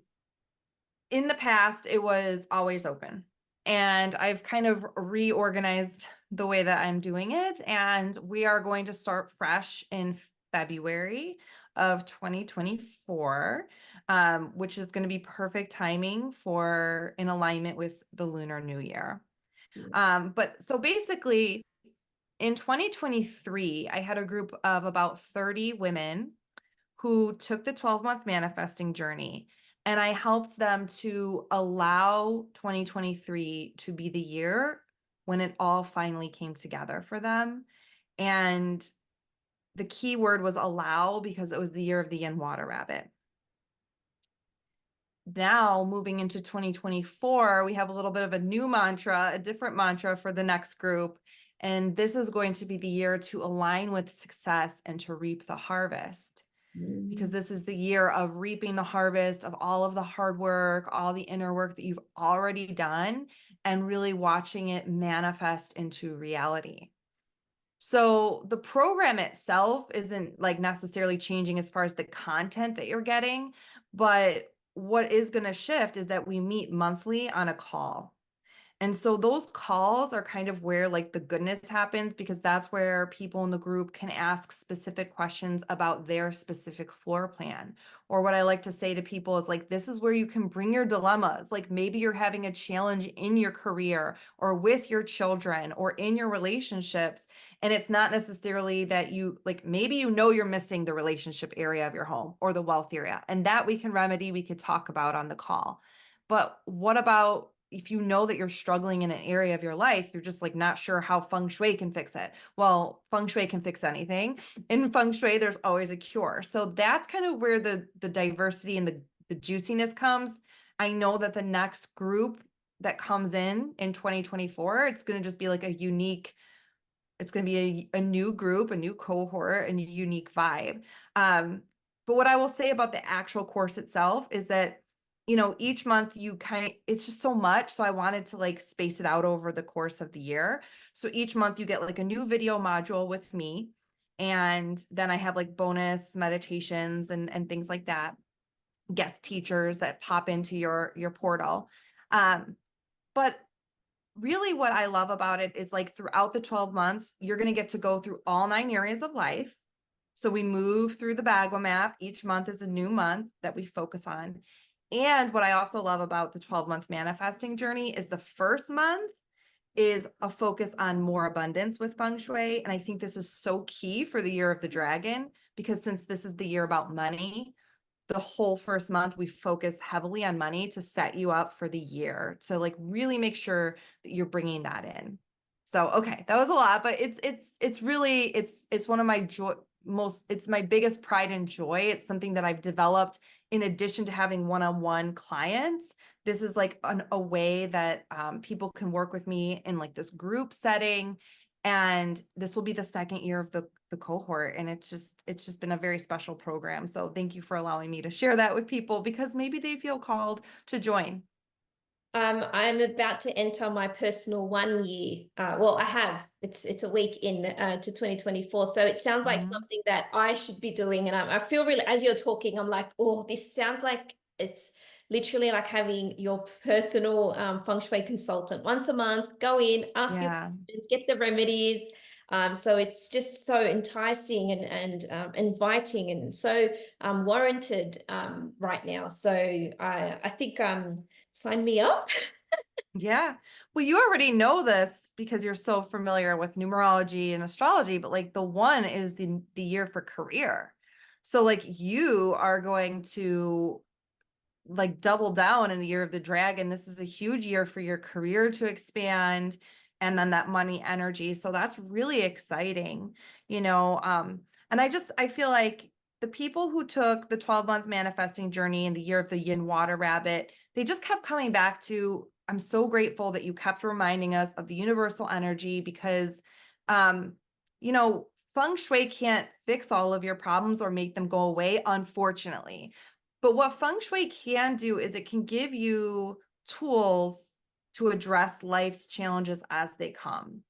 in the past, it was always open. And I've kind of reorganized the way that I'm doing it. And we are going to start fresh in February of 2024, which is going to be perfect timing for in alignment with the Lunar New Year. But so basically, in 2023, I had a group of about 30 women who took the 12-month manifesting journey. And I helped them to allow 2023 to be the year when it all finally came together for them. And the key word was allow, because it was the year of the yin water rabbit. Now moving into 2024, we have a little bit of a new mantra, a different mantra for the next group. And this is going to be the year to align with success and to reap the harvest. Because this is the year of reaping the harvest of all of the hard work, all the inner work that you've already done, and really watching it manifest into reality. So the program itself isn't like necessarily changing as far as the content that you're getting, but what is going to shift is that we meet monthly on a call. And so those calls are kind of where like the goodness happens, because that's where people in the group can ask specific questions about their specific floor plan. Or what I like to say to people is like, this is where you can bring your dilemmas. Like maybe you're having a challenge in your career or with your children or in your relationships. And it's not necessarily that you like, maybe you know you're missing the relationship area of your home or the wealth area. And that we can remedy, we could talk about on the call. But what about if you know that you're struggling in an area of your life, you're just like not sure how Feng Shui can fix it? Well, Feng Shui can fix anything. In Feng Shui, there's always a cure. So that's kind of where the diversity and the juiciness comes. I know that the next group that comes in 2024, it's going to just be like a unique, it's going to be a new group, a new cohort, and a unique vibe. But what I will say about the actual course itself is that, you know, each month you kind of, it's just so much. So I wanted to like space it out over the course of the year. So each month you get like a new video module with me. And then I have like bonus meditations and things like that, guest teachers that pop into your portal. But really what I love about it is like throughout the 12 months, you're going to get to go through all 9 areas of life. So we move through the Bagua map. Each month is a new month that we focus on. And what I also love about the 12-month manifesting journey is the first month is a focus on more abundance with Feng Shui. And I think this is so key for the year of the dragon, because since this is the year about money, the whole first month we focus heavily on money to set you up for the year, to like really make sure that you're bringing that in. So okay, that was a lot, but it's really it's one of my it's my biggest pride and joy. It's something that I've developed in addition to having one-on-one clients. This is like a way that people can work with me in like this group setting. And this will be the second year of the cohort. And it's just been a very special program. So thank you for allowing me to share that with people, because maybe they feel called to join. I'm about to enter my personal 1 year. Well, I have. It's a week in to 2024. So it sounds like something that I should be doing. And I feel really, as you're talking, I'm like, oh, this sounds like it's literally like having your personal feng shui consultant once a month. Go in, ask your Yeah. questions, get the remedies. So it's just so enticing and inviting and so warranted right now. So I think sign me up. Yeah. Well, you already know this because you're so familiar with numerology and astrology, but like the one is the year for career. So like you are going to like double down in the year of the dragon. This is a huge year for your career to expand, and then that money energy. So that's really exciting, you know. And I feel like the people who took the 12-month manifesting journey in the year of the yin water rabbit, they just kept coming back to, I'm so grateful that you kept reminding us of the universal energy, because you know, feng shui can't fix all of your problems or make them go away, unfortunately. But what feng shui can do is it can give you tools to address life's challenges as they come.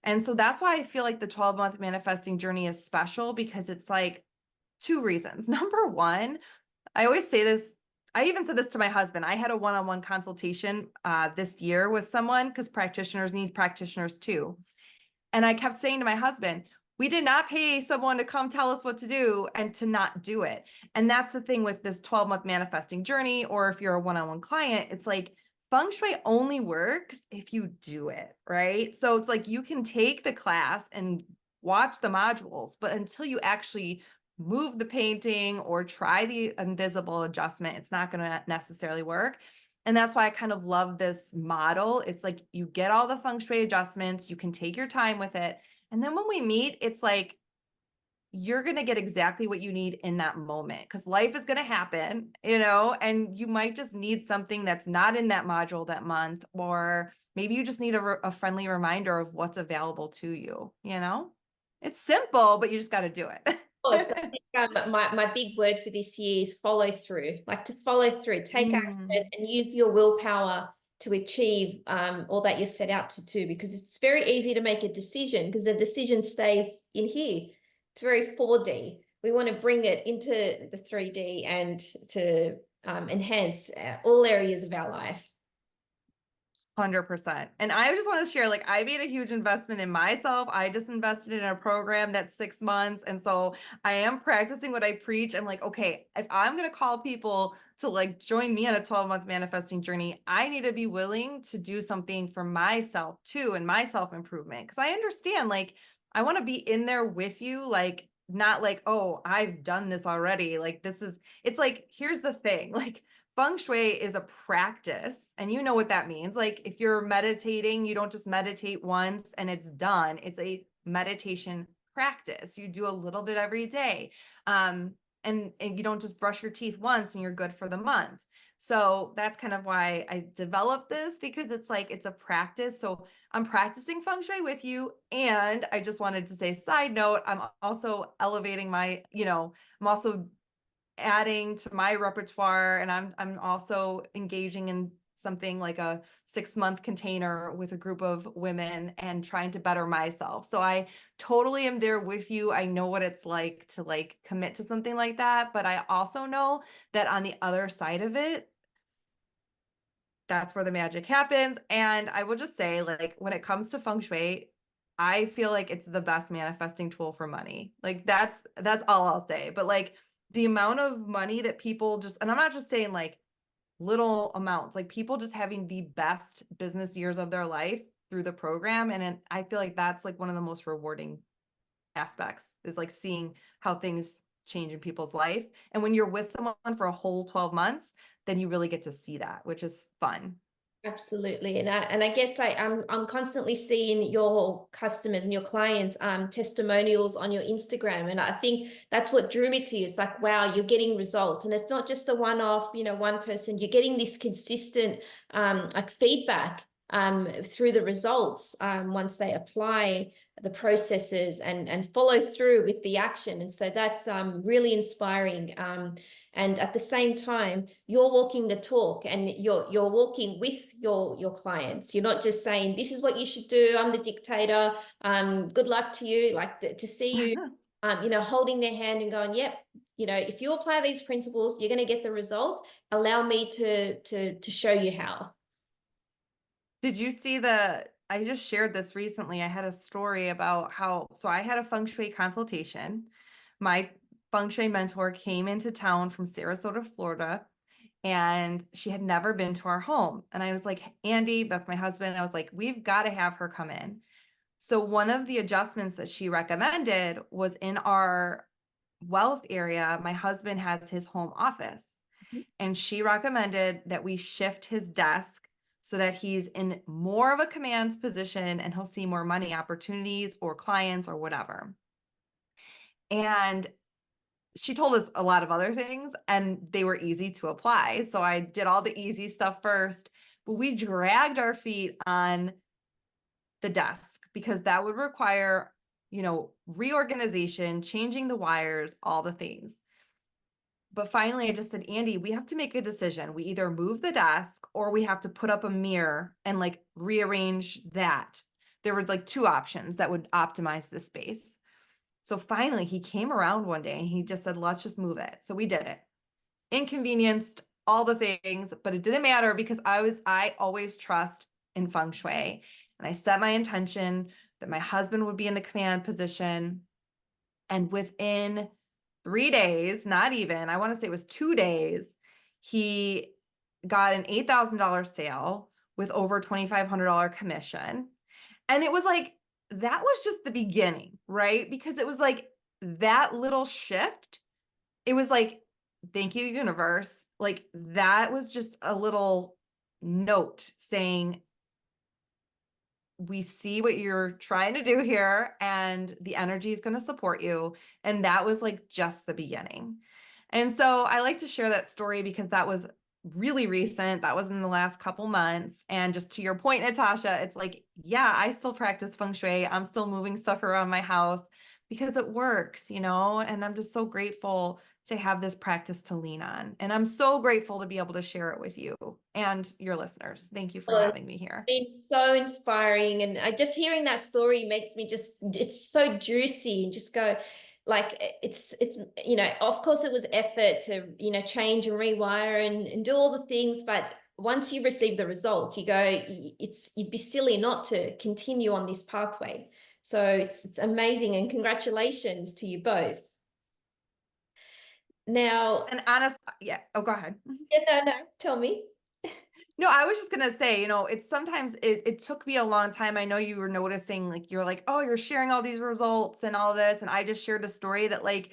And so that's why I feel like the 12-month manifesting journey is special, because it's like 2 reasons. Number one, I always say this, I even said this to my husband. I had a one-on-one consultation this year with someone, because practitioners need practitioners too. And I kept saying to my husband, we did not pay someone to come tell us what to do and to not do it. And that's the thing with this 12-month manifesting journey, or if you're a one-on-one client, it's like feng shui only works if you do it, right? So it's like you can take the class and watch the modules, but until you actually move the painting or try the invisible adjustment, it's not going to necessarily work. And that's why I kind of love this model. It's like you get all the feng shui adjustments, you can take your time with it. And then when we meet, it's like you're going to get exactly what you need in that moment, because life is going to happen, and you might just need something that's not in that module that month, or maybe you just need a friendly reminder of what's available to you. It's simple, but you just got to do it. course, I think my big word for this year is follow through. Like to follow through, take action and use your willpower to achieve all that you're set out to do, because it's very easy to make a decision because the decision stays in here. It's very 4D. We want to bring it into the 3D and to enhance all areas of our life. 100%. And I just want to share, like, I made a huge investment in myself. I just invested in a program that's 6 months. And so I am practicing what I preach. I'm like, okay, if I'm going to call people to like join me on a 12-month manifesting journey, I need to be willing to do something for myself too, and my self-improvement. Because I understand, like, I want to be in there with you, like, not like, oh, I've done this already. Like, it's like, here's the thing, like, Feng Shui is a practice, and you know what that means. Like if you're meditating, you don't just meditate once and it's done. It's a meditation practice. You do a little bit every day. And you don't just brush your teeth once and you're good for the month. So that's kind of why I developed this, because it's like, it's a practice. So I'm practicing Feng Shui with you. And I just wanted to say, side note, I'm also elevating I'm also adding to my repertoire, and I'm also engaging in something like a 6-month container with a group of women and trying to better myself. So I totally am there with you. I know what it's like to like commit to something like that, but I also know that on the other side of it, that's where the magic happens. And I will just say, like, when it comes to feng shui, I feel like it's the best manifesting tool for money. Like that's all I'll say. But like the amount of money that people just, and I'm not just saying like little amounts, like people just having the best business years of their life through the program. And I feel like that's like one of the most rewarding aspects, is like seeing how things change in people's life. And when you're with someone for a whole 12 months, then you really get to see that, which is fun. Absolutely. And I guess I'm constantly seeing your customers and your clients testimonials on your Instagram. And I think that's what drew me to you. It's like, wow, you're getting results. And it's not just a one-off, one person. You're getting this consistent like feedback through the results once they apply the processes and follow through with the action. And so that's really inspiring. And at the same time, you're walking the talk, and you're walking with your clients. You're not just saying, this is what you should do, I'm the dictator, good luck to you. Like to see you holding their hand and going, yep, if you apply these principles, you're going to get the results. Allow me to show you how. Did you see I just shared this recently. I had a story about so I had a feng shui consultation. My feng shui mentor came into town from Sarasota, Florida, and she had never been to our home. And I was like, Andy, that's my husband. I was like, we've got to have her come in. So one of the adjustments that she recommended was in our wealth area. My husband has his home office, and she recommended that we shift his desk so that he's in more of a command position and he'll see more money opportunities or clients or whatever. And she told us a lot of other things, and they were easy to apply. So I did all the easy stuff first, but we dragged our feet on the desk because that would require, reorganization, changing the wires, all the things. But finally, I just said, Andy, we have to make a decision. We either move the desk or we have to put up a mirror and like rearrange that. There were like 2 options that would optimize the space. So finally, he came around one day and he just said, let's just move it. So we did it. Inconvenienced, all the things, but it didn't matter because I always trust in feng shui. And I set my intention that my husband would be in the command position. And within 3 days, not even, I want to say it was 2 days, he got an $8,000 sale with over $2,500 commission. And it was like, that was just the beginning, right? Because it was like, that little shift, it was like, thank you, universe. Like that was just a little note saying, we see what you're trying to do here and the energy is going to support you. And that was like just the beginning. And so I like to share that story because that was really recent. That was in the last couple months. And just to your point, Natasha, it's like, yeah, I still practice Feng Shui. I'm still moving stuff around my house because it works, you know, and I'm just so grateful to have this practice to lean on. And I'm so grateful to be able to share it with you and your listeners. Thank you for having me here. It's so inspiring, and I just hearing that story makes me it's so juicy, and just go like it's you know, of course it was effort to, you know, change and rewire and do all the things, but once you receive the result, you go, you'd be silly not to continue on this pathway. So it's amazing, and congratulations to you both. Now, And honest, yeah. Oh, go ahead. no, tell me. No, I was just gonna say, you know, it's sometimes it took me a long time. I know you were noticing, like, you're like, oh, you're sharing all these results and all this. And I just shared a story that, like,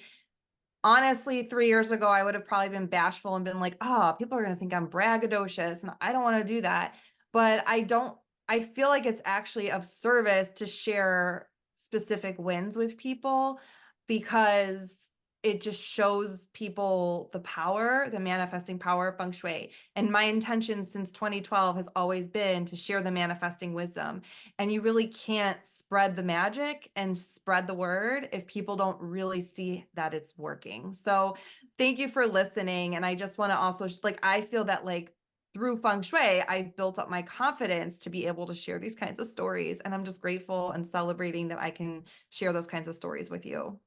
honestly, 3 years ago, I would have probably been bashful and been like, oh, people are gonna think I'm braggadocious, and I don't want to do that. But I feel like it's actually of service to share specific wins with people because it just shows people the power, the manifesting power of Feng Shui. And my intention since 2012 has always been to share the manifesting wisdom. And you really can't spread the magic and spread the word if people don't really see that it's working. So thank you for listening. And I just want to also, like, I feel that, like, through Feng Shui, I've built up my confidence to be able to share these kinds of stories. And I'm just grateful and celebrating that I can share those kinds of stories with you.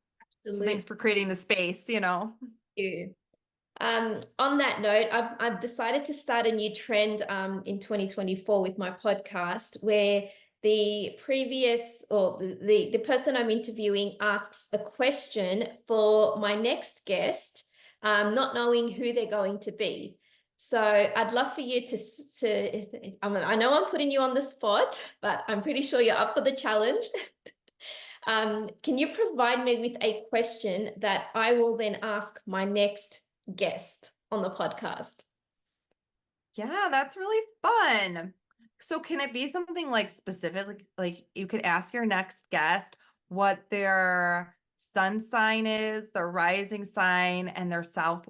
Absolutely. So thanks for creating the space, you know. Thank you. On that note, I've decided to start a new trend in 2024 with my podcast, where the previous or the person I'm interviewing asks a question for my next guest, not knowing who they're going to be. So I'd love for you I know I'm putting you on the spot, but I'm pretty sure you're up for the challenge. Can you provide me with a question that I will then ask my next guest on the podcast? Yeah, that's really fun. So can it be something like specific, like you could ask your next guest what their sun sign is, their rising sign, and their south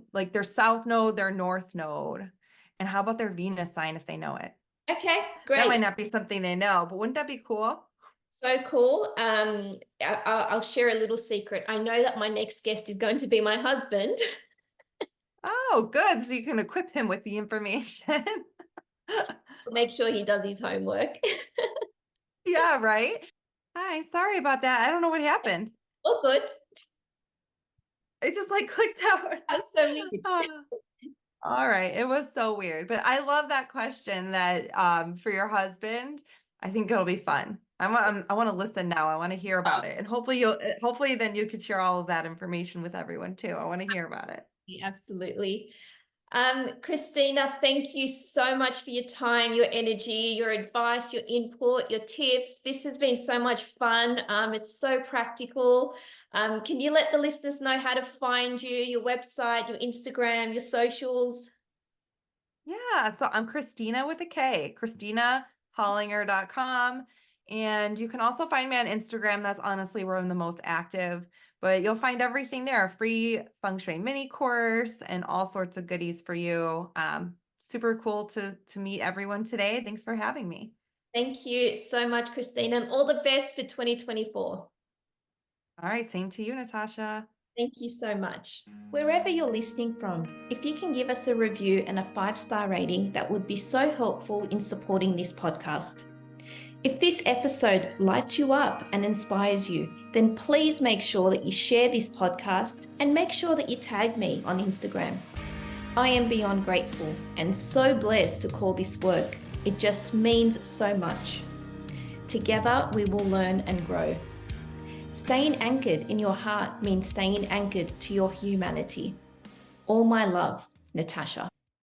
node, their north node. And how about their Venus sign if they know it? Okay, That great. might not be something they know, but wouldn't that be cool? So cool. I'll share a little secret. I know that my next guest is going to be my husband. Oh, good. So you can equip him with the information. Make sure he does his homework. Yeah, right. Hi, sorry about that. I don't know what happened. All good. It just like clicked out. That's so weird. All right. It was so weird, but I love that question that for your husband. I think it'll be fun. I want to listen now. I want to hear about it. And hopefully then you could share all of that information with everyone too. I want to hear about it. Absolutely. Kristina, thank you so much for your time, your energy, your advice, your input, your tips. This has been so much fun. It's so practical. Can you let the listeners know how to find you, your website, your Instagram, your socials? Yeah. So I'm Kristina with a K, KristinaHollinger.com. And you can also find me on Instagram. That's honestly where I'm the most active. But you'll find everything there, a free Feng Shui mini course and all sorts of goodies for you. Super cool to meet everyone today. Thanks for having me. Thank you so much, Kristina, and all the best for 2024. All right, same to you, Natasha. Thank you so much. Wherever you're listening from, if you can give us a review and a 5-star rating, that would be so helpful in supporting this podcast. If this episode lights you up and inspires you, then please make sure that you share this podcast and make sure that you tag me on Instagram. I am beyond grateful and so blessed to call this work. It just means so much. Together, we will learn and grow. Staying anchored in your heart means staying anchored to your humanity. All my love, Natasha.